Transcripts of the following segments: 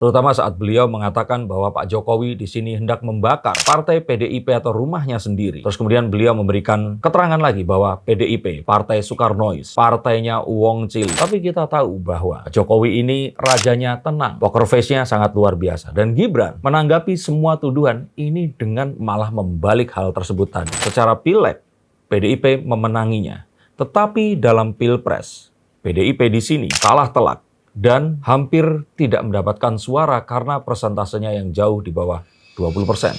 Terutama saat beliau mengatakan bahwa Pak Jokowi di sini hendak membakar partai PDIP atau rumahnya sendiri. Terus kemudian beliau memberikan keterangan lagi bahwa PDIP, Partai Soekarnois, partainya Wong Cili. Tapi kita tahu bahwa Pak Jokowi ini rajanya tenang, poker face-nya sangat luar biasa. Dan Gibran menanggapi semua tuduhan ini dengan malah membalik hal tersebut tadi. Secara pileg, PDIP memenanginya. Tetapi dalam Pilpres, PDIP di sini kalah telak dan hampir tidak mendapatkan suara karena persentasenya yang jauh di bawah 20%.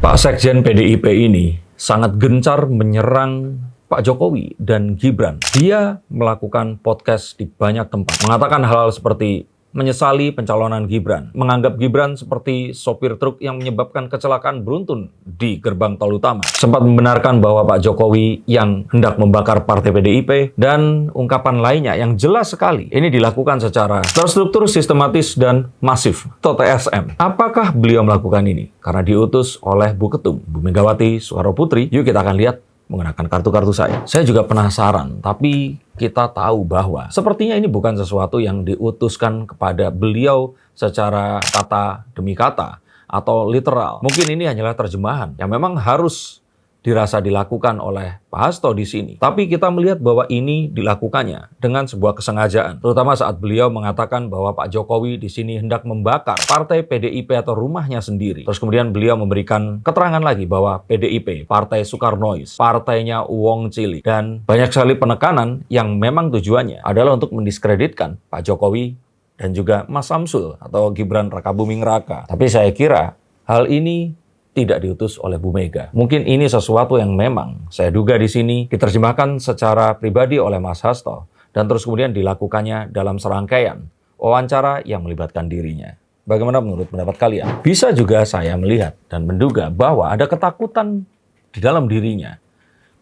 Pak Sekjen PDIP ini sangat gencar menyerang Pak Jokowi dan Gibran. Dia melakukan podcast di banyak tempat, mengatakan hal-hal seperti menyesali pencalonan Gibran, menganggap Gibran seperti sopir truk yang menyebabkan kecelakaan beruntun di gerbang tol utama. Sempat membenarkan bahwa Pak Jokowi yang hendak membakar partai PDIP dan ungkapan lainnya yang jelas sekali. Ini dilakukan secara terstruktur, sistematis, dan masif atau TSM. Apakah beliau melakukan ini? Karena diutus oleh Bu Ketum, Bu Megawati Soekarnoputri. Yuk kita akan lihat menggunakan kartu-kartu saya. Saya juga penasaran, tapi kita tahu bahwa sepertinya ini bukan sesuatu yang diutuskan kepada beliau secara kata demi kata atau literal. Mungkin ini hanyalah terjemahan yang memang harus dirasa dilakukan oleh Pak Hasto di sini. Tapi kita melihat bahwa ini dilakukannya dengan sebuah kesengajaan. Terutama saat beliau mengatakan bahwa Pak Jokowi di sini hendak membakar partai PDIP atau rumahnya sendiri. Terus kemudian beliau memberikan keterangan lagi bahwa PDIP, Partai Soekarnois, partainya Wong Cili. Dan banyak sekali penekanan yang memang tujuannya adalah untuk mendiskreditkan Pak Jokowi dan juga Mas Samsul atau Gibran Rakabuming Raka. Tapi saya kira hal ini tidak diutus oleh Bu Mega. Mungkin ini sesuatu yang memang saya duga di sini diterjemahkan secara pribadi oleh Mas Hasto dan terus kemudian dilakukannya dalam serangkaian wawancara yang melibatkan dirinya. Bagaimana menurut pendapat kalian? Bisa juga saya melihat dan menduga bahwa ada ketakutan di dalam dirinya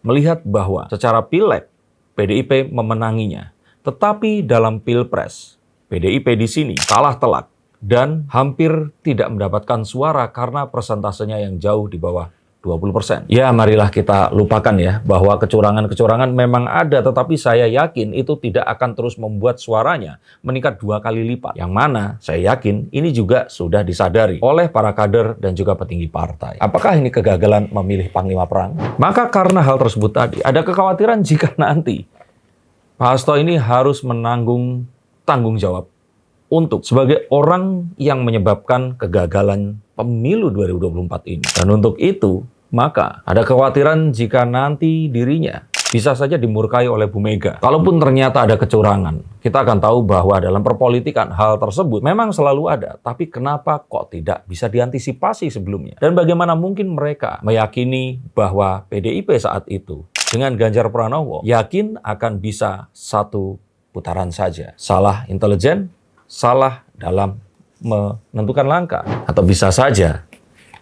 melihat bahwa secara pileg PDIP memenanginya, tetapi dalam Pilpres PDIP di sini kalah telak dan hampir tidak mendapatkan suara karena persentasenya yang jauh di bawah 20%. Ya, marilah kita lupakan ya bahwa kecurangan-kecurangan memang ada, tetapi saya yakin itu tidak akan terus membuat suaranya meningkat 2 kali lipat. Yang mana saya yakin ini juga sudah disadari oleh para kader dan juga petinggi partai. Apakah ini kegagalan memilih panglima perang? Maka karena hal tersebut tadi, ada kekhawatiran jika nanti Pak Hasto ini harus menanggung tanggung jawab untuk sebagai orang yang menyebabkan kegagalan pemilu 2024 ini. Dan untuk itu, maka ada kekhawatiran jika nanti dirinya bisa saja dimurkai oleh Bu Mega. Kalaupun ternyata ada kecurangan, kita akan tahu bahwa dalam perpolitikan hal tersebut memang selalu ada. Tapi kenapa kok tidak bisa diantisipasi sebelumnya? Dan bagaimana mungkin mereka meyakini bahwa PDIP saat itu dengan Ganjar Pranowo yakin akan bisa satu putaran saja? Salah intelijen, salah dalam menentukan langkah, atau bisa saja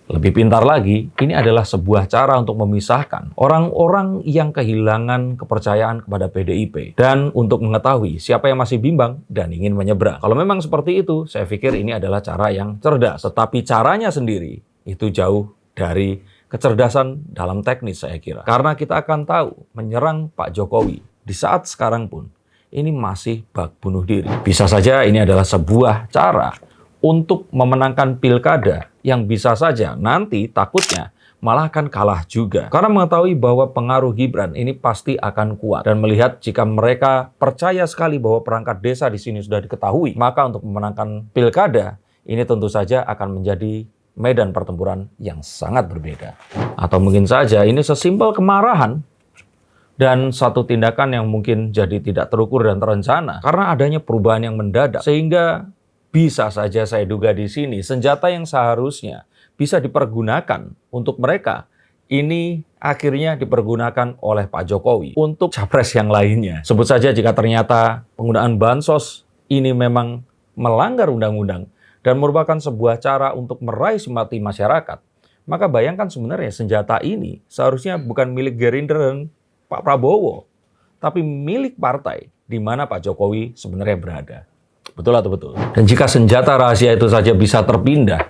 lebih pintar lagi, ini adalah sebuah cara untuk memisahkan orang-orang yang kehilangan kepercayaan kepada PDIP dan untuk mengetahui siapa yang masih bimbang dan ingin menyeberang. Kalau memang seperti itu, saya pikir ini adalah cara yang cerdas, tetapi caranya sendiri itu jauh dari kecerdasan dalam teknis saya kira. Karena kita akan tahu menyerang Pak Jokowi di saat sekarang pun ini masih bak bunuh diri. Bisa saja ini adalah sebuah cara untuk memenangkan pilkada yang bisa saja nanti takutnya malah akan kalah juga. Karena mengetahui bahwa pengaruh Gibran ini pasti akan kuat. Dan melihat jika mereka percaya sekali bahwa perangkat desa di sini sudah diketahui, maka untuk memenangkan pilkada ini tentu saja akan menjadi medan pertempuran yang sangat berbeda. Atau mungkin saja ini sesimpel kemarahan dan satu tindakan yang mungkin jadi tidak terukur dan terencana karena adanya perubahan yang mendadak, sehingga bisa saja saya duga di sini senjata yang seharusnya bisa dipergunakan untuk mereka ini akhirnya dipergunakan oleh Pak Jokowi untuk capres yang lainnya. Sebut saja jika ternyata penggunaan bansos ini memang melanggar undang-undang dan merupakan sebuah cara untuk meraih simpati masyarakat, maka bayangkan sebenarnya senjata ini seharusnya bukan milik Gerindra dan Pak Prabowo, tapi milik partai di mana Pak Jokowi sebenarnya berada. Betul atau betul? Dan jika senjata rahasia itu saja bisa terpindah,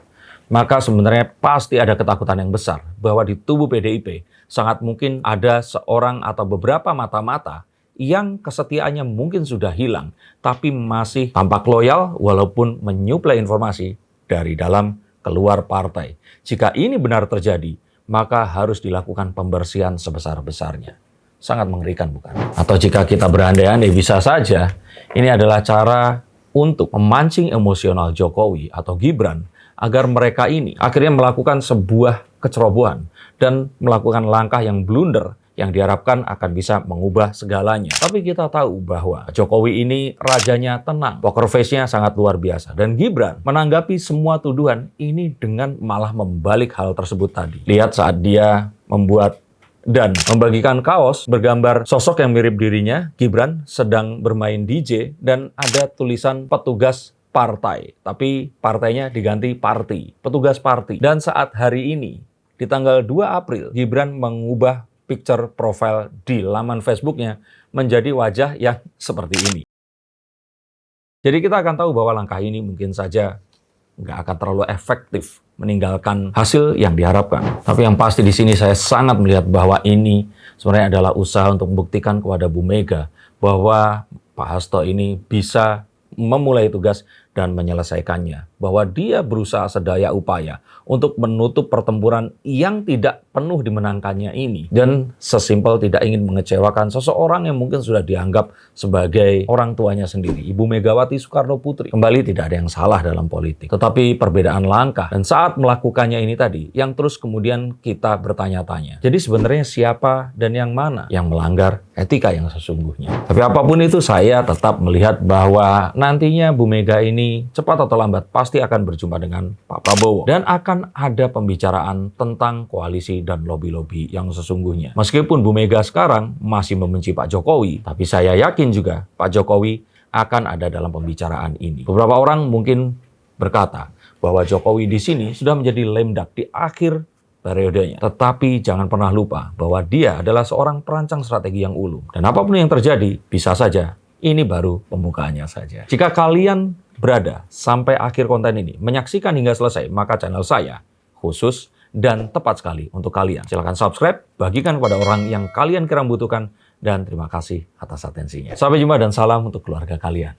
maka sebenarnya pasti ada ketakutan yang besar bahwa di tubuh PDIP sangat mungkin ada seorang atau beberapa mata-mata yang kesetiaannya mungkin sudah hilang, tapi masih tampak loyal walaupun menyuplai informasi dari dalam keluar partai. Jika ini benar terjadi, maka harus dilakukan pembersihan sebesar-besarnya. Sangat mengerikan, bukan? Atau jika kita berandai-andai, bisa saja ini adalah cara untuk memancing emosional Jokowi atau Gibran agar mereka ini akhirnya melakukan sebuah kecerobohan dan melakukan langkah yang blunder yang diharapkan akan bisa mengubah segalanya. Tapi kita tahu bahwa Jokowi ini rajanya tenang, poker face-nya sangat luar biasa. Dan Gibran menanggapi semua tuduhan ini dengan malah membalik hal tersebut tadi. Lihat saat dia membuat dan membagikan kaos bergambar sosok yang mirip dirinya, Gibran sedang bermain DJ dan ada tulisan petugas partai. Tapi partainya diganti party, petugas party. Dan saat hari ini, di tanggal 2 April, Gibran mengubah picture profile di laman Facebooknya menjadi wajah yang seperti ini. Jadi kita akan tahu bahwa langkah ini mungkin saja nggak akan terlalu efektif meninggalkan hasil yang diharapkan. Tapi yang pasti di sini saya sangat melihat bahwa ini sebenarnya adalah usaha untuk membuktikan kepada Bu Mega bahwa Pak Hasto ini bisa memulai tugas dan menyelesaikannya. Bahwa dia berusaha sedaya upaya untuk menutup pertempuran yang tidak penuh dimenangkannya ini. Dan sesimpel tidak ingin mengecewakan seseorang yang mungkin sudah dianggap sebagai orang tuanya sendiri. Ibu Megawati Soekarno Putri. Kembali tidak ada yang salah dalam politik. Tetapi perbedaan langkah. Dan saat melakukannya ini tadi, yang terus kemudian kita bertanya-tanya. Jadi sebenarnya siapa dan yang mana yang melanggar etika yang sesungguhnya. Tapi apapun itu saya tetap melihat bahwa nantinya Bu Mega ini cepat atau lambat pasti akan berjumpa dengan Pak Prabowo. Dan akan ada pembicaraan tentang koalisi dan lobby-lobby yang sesungguhnya. Meskipun Bu Mega sekarang masih membenci Pak Jokowi, tapi saya yakin juga Pak Jokowi akan ada dalam pembicaraan ini. Beberapa orang mungkin berkata bahwa Jokowi di sini sudah menjadi lame duck di akhir periodenya. Tetapi jangan pernah lupa bahwa dia adalah seorang perancang strategi yang ulung. Dan apapun yang terjadi, bisa saja ini baru pembukaannya saja. Jika kalian berada sampai akhir konten ini, menyaksikan hingga selesai, maka channel saya khusus dan tepat sekali untuk kalian. Silahkan subscribe, bagikan kepada orang yang kalian kira membutuhkan, dan terima kasih atas atensinya. Sampai jumpa dan salam untuk keluarga kalian.